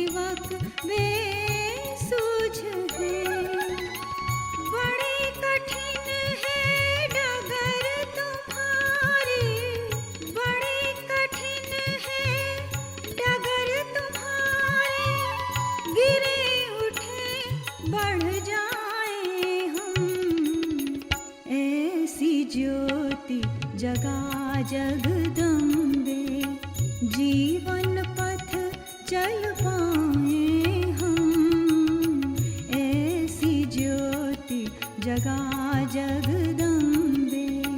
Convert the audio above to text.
सेवक बेसूझ हैं। बड़े कठिन है डगर तुम्हारी, बड़े कठिन है डगर तुम्हारी, गिरे उठे बढ़ जाए हम। ऐसी ज्योति जगा जगदम्बे, जीवन पथ चल पाए हम। ऐसी ज्योति जगा जगदम्बे।